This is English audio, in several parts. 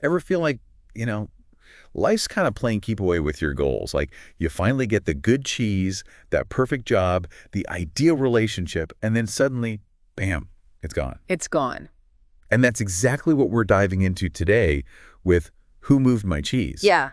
Ever feel like, you know, life's kind of playing keep away with your goals? Like you finally get the good cheese, that perfect job, the ideal relationship, and then suddenly, bam, it's gone. It's gone. And that's exactly what we're diving into today with Who Moved My Cheese? Yeah.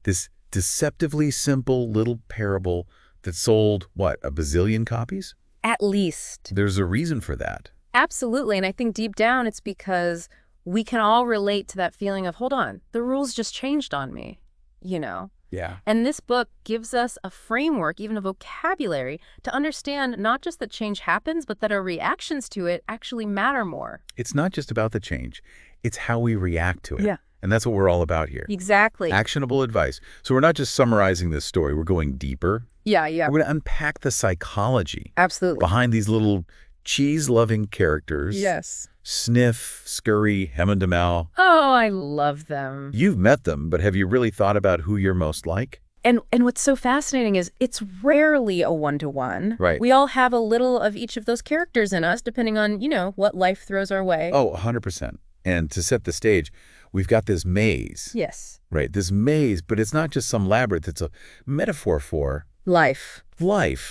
This deceptively simple little parable that sold, what, a bazillion copies? At least. There's a reason for that. Absolutely. And I think deep down it's because we can all relate to that feeling of, hold on, the rules just changed on me, you know? Yeah. And this book gives us a framework, even a vocabulary, to understand not just that change happens, but that our reactions to it actually matter more. It's not just about the change. It's how we react to it. Yeah. And that's what we're all about here. Exactly. Actionable advice. So we're not just summarizing this story. We're going deeper. Yeah. We're going to unpack the psychology Absolutely. behind these little cheese-loving characters. Yes. Sniff, Scurry, Hem and Demal. Oh, I love them. You've met them, but have you really thought about who you're most like? And what's so fascinating is it's rarely a one-to-one. Right. We all have a little of each of those characters in us, depending on, what life throws our way. Oh, 100%. And to set the stage, we've got this maze. Yes. Right, this maze, but it's not just some labyrinth. It's a metaphor for Life.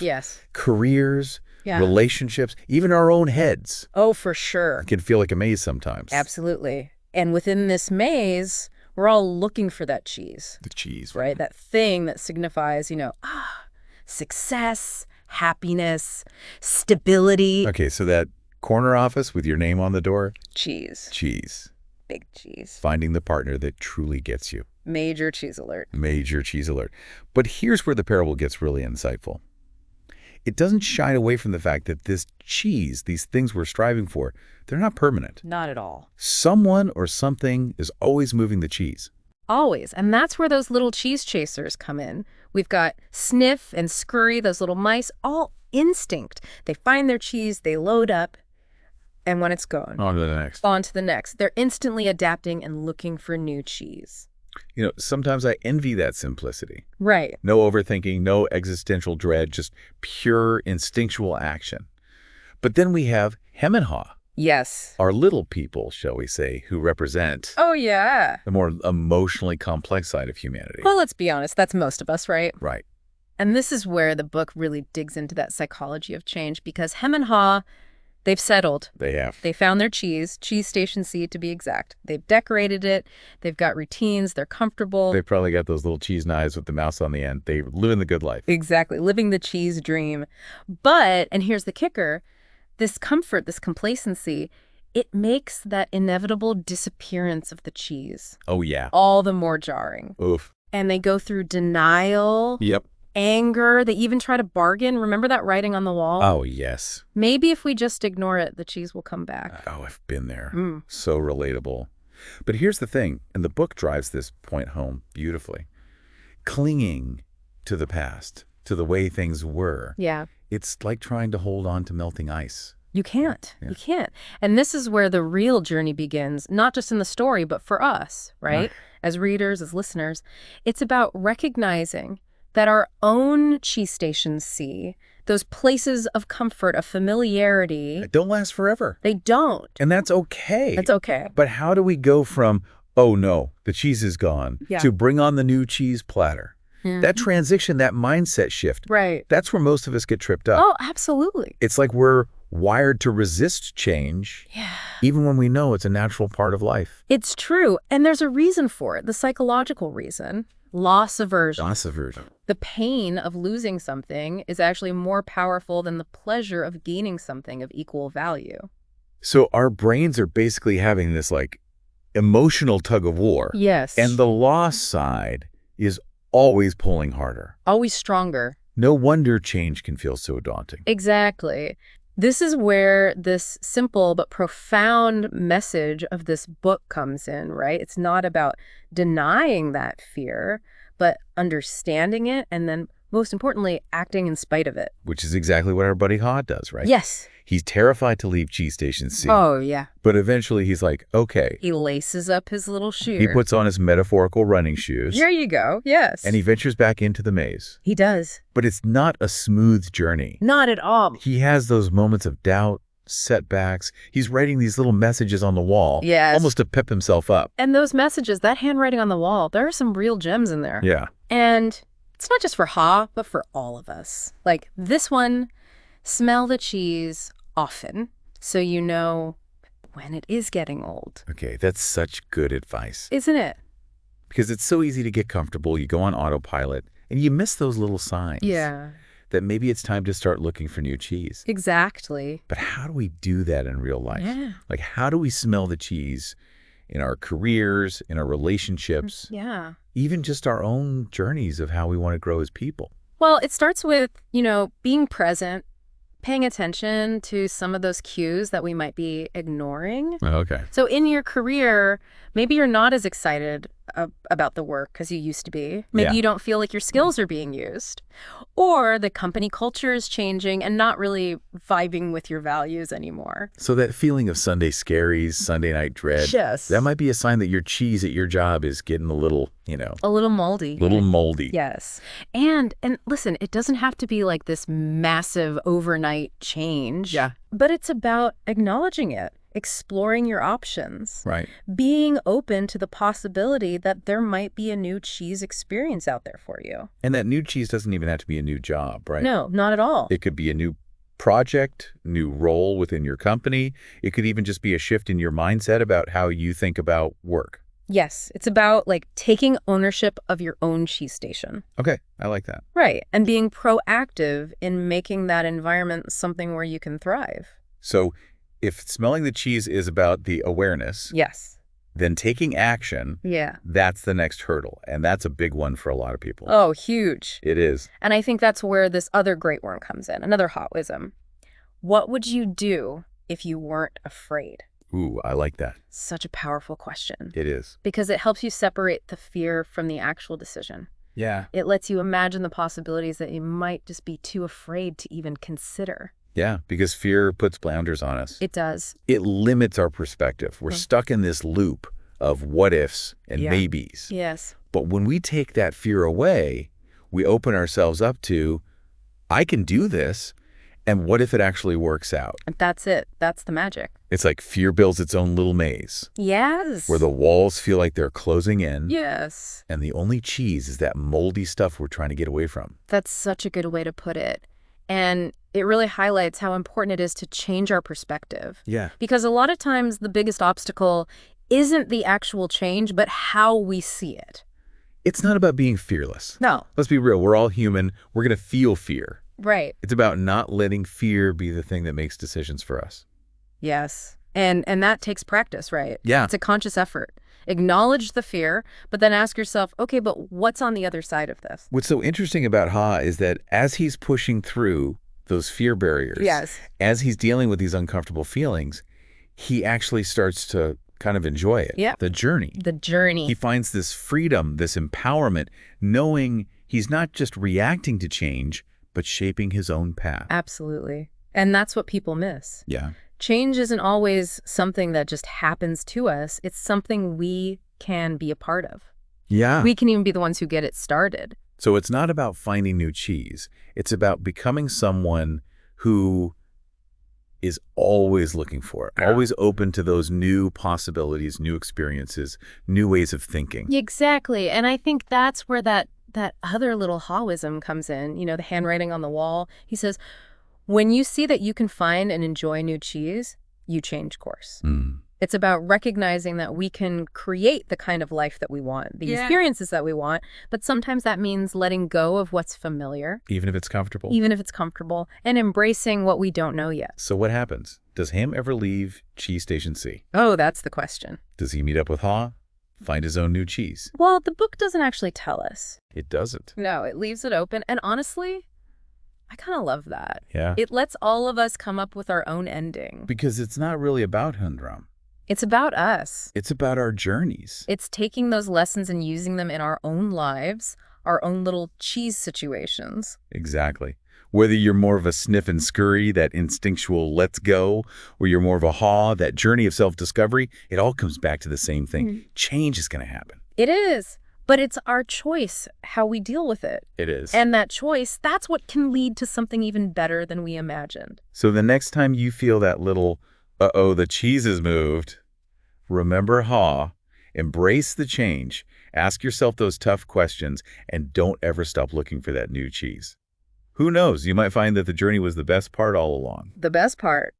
Yes. Careers, Yeah. relationships, even our own heads. Oh, for sure. It can feel like a maze sometimes. Absolutely. And within this maze, we're all looking for that cheese, The cheese. right? That thing that signifies, success, happiness, stability. Okay, so that corner office with your name on the door, Cheese. cheese. Big cheese. Finding the partner that truly gets you. Major cheese alert. Major cheese alert. But here's where the parable gets really insightful. It doesn't shy away from the fact that this cheese, these things we're striving for, they're not permanent. Not at all. Someone or something is always moving the cheese. Always. And that's where those little cheese chasers come in. We've got Sniff and Scurry, those little mice, all instinct. They find their cheese, they load up, and when it's gone, On to the next. on to the next. They're instantly adapting and looking for new cheese. Sometimes I envy that simplicity. Right. No overthinking, no existential dread, just pure instinctual action. But then we have Hem and Haw, Yes. our little people, shall we say, who represent Oh, yeah. the more emotionally complex side of humanity. Well, let's be honest. That's most of us, right? Right. And this is where the book really digs into that psychology of change, because Hem and Haw, they've settled. They have. They found their cheese station C to be exact. They've decorated it. They've got routines. They're comfortable. They probably got those little cheese knives with the mouse on the end. They live in the good life. Exactly. Living the cheese dream. But, and here's the kicker, this comfort, this complacency, it makes that inevitable disappearance of the cheese Oh, yeah. all the more jarring. Oof. And they go through denial, Yep. anger. They even try to bargain. Remember that writing on the wall? Oh, yes. Maybe if we just ignore it, the cheese will come back. Oh, I've been there. Mm. So relatable. But here's the thing, and the book drives this point home beautifully. Clinging to the past, to the way things were, Yeah. it's like trying to hold on to melting ice. You can't. Yeah. You can't. And this is where the real journey begins, not just in the story, but for us, right? As readers, as listeners. It's about recognizing that our own cheese stations C, those places of comfort, of familiarity, It don't last forever. they don't. And that's okay. That's okay. But how do we go from, oh no, the cheese is gone, Yeah. to bring on the new cheese platter? That transition, that mindset shift, Right. that's where most of us get tripped up. Oh, absolutely. It's like we're wired to resist change, Yeah. even when we know it's a natural part of life. It's true. And there's a reason for it, the psychological reason. Loss aversion. Loss aversion. The pain of losing something is actually more powerful than the pleasure of gaining something of equal value. So our brains are basically having this emotional tug of war. Yes. And the loss side is always pulling harder. Always stronger. No wonder change can feel so daunting. Exactly. This is where this simple but profound message of this book comes in, right? It's not about denying that fear, but understanding it and then, most importantly, acting in spite of it. Which is exactly what our buddy Hod does, right? Yes. He's terrified to leave Cheese Station C. Oh, yeah. But eventually he's like, okay. He laces up his little shoe. He puts on his metaphorical running shoes. There you go. Yes. And he ventures back into the maze. He does. But it's not a smooth journey. Not at all. He has those moments of doubt, setbacks. He's writing these little messages on the wall, Yes. almost to pep himself up. And those messages, that handwriting on the wall, there are some real gems in there. Yeah. And it's not just for Ha, but for all of us. Like this one, smell the cheese often so you know when it is getting old. Okay, that's such good advice. Isn't it? Because it's so easy to get comfortable. You go on autopilot, and you miss those little signs. Yeah. That maybe it's time to start looking for new cheese. Exactly. But how do we do that in real life? Yeah. Like, how do we smell the cheese in our careers, in our relationships, Yeah. even just our own journeys of how we want to grow as people? Well, it starts with, being present, paying attention to some of those cues that we might be ignoring. Okay. So in your career, maybe you're not as excited about the work as you used to be. Maybe you don't feel like your skills are being used. Or the company culture is changing and not really vibing with your values anymore. So that feeling of Sunday scaries, Sunday night dread, Yes. that might be a sign that your cheese at your job is getting a little, A little moldy. little moldy. Yes. And listen, it doesn't have to be like this massive overnight change. Yeah. But it's about acknowledging it, exploring your options, Right. being open to the possibility that there might be a new cheese experience out there for you. And that new cheese doesn't even have to be a new job, right? No, not at all. It could be a new project, new role within your company. It could even just be a shift in your mindset about how you think about work. Yes, it's about like taking ownership of your own cheese station. Okay, I like that. Right. And being proactive in making that environment something where you can thrive. So if smelling the cheese is about the awareness, Yes. then taking action, Yeah. that's the next hurdle. And that's a big one for a lot of people. Oh, huge. It is. And I think that's where this other great one comes in, another hot wisdom. What would you do if you weren't afraid? Ooh, I like that. Such a powerful question. It is. Because it helps you separate the fear from the actual decision. Yeah. It lets you imagine the possibilities that you might just be too afraid to even consider. Yeah, because fear puts blinders on us. It does. It limits our perspective. We're stuck in this loop of what ifs and maybes. Yes. But when we take that fear away, we open ourselves up to, I can do this, and what if it actually works out? That's it. That's the magic. It's like fear builds its own little maze, Yes. where the walls feel like they're closing in, Yes. and the only cheese is that moldy stuff we're trying to get away from. That's such a good way to put it. And it really highlights how important it is to change our perspective. Yeah. Because a lot of times the biggest obstacle isn't the actual change, but how we see it. It's not about being fearless. No. Let's be real. We're all human. We're going to feel fear. Right. It's about not letting fear be the thing that makes decisions for us. Yes. And that takes practice, right? Yeah. It's a conscious effort. Acknowledge the fear, but then ask yourself, okay, but what's on the other side of this? What's so interesting about Ha is that as he's pushing through those fear barriers, Yes. as he's dealing with these uncomfortable feelings, he actually starts to kind of enjoy it. Yeah. The journey. The journey. He finds this freedom, this empowerment, knowing he's not just reacting to change, but shaping his own path. Absolutely. And that's what people miss. Yeah. Change isn't always something that just happens to us. It's something we can be a part of. Yeah. We can even be the ones who get it started. So it's not about finding new cheese. It's about becoming someone who is always looking for it, always open to those new possibilities, new experiences, new ways of thinking. Exactly. And I think that's where that other little Hawism comes in, the handwriting on the wall. He says, when you see that you can find and enjoy new cheese, you change course. Mm. It's about recognizing that we can create the kind of life that we want, the experiences that we want, but sometimes that means letting go of what's familiar. Even if it's comfortable. Even if it's comfortable, and embracing what we don't know yet. So what happens? Does Ham ever leave Cheese Station C? Oh, that's the question. Does he meet up with Ha? Find his own new cheese? Well, the book doesn't actually tell us. It doesn't. No, it leaves it open. And honestly, I kind of love that. Yeah. It lets all of us come up with our own ending. Because it's not really about Hundram. It's about us. It's about our journeys. It's taking those lessons and using them in our own lives, our own little cheese situations. Exactly. Whether you're more of a sniff and scurry, that instinctual let's go, or you're more of a haw, that journey of self-discovery, it all comes back to the same thing. Change is going to happen. It is. But it's our choice how we deal with it. It is. And that choice, that's what can lead to something even better than we imagined. So the next time you feel that little, uh-oh, the cheese has moved, remember Ha, embrace the change, ask yourself those tough questions, and don't ever stop looking for that new cheese. Who knows, you might find that the journey was the best part all along. The best part.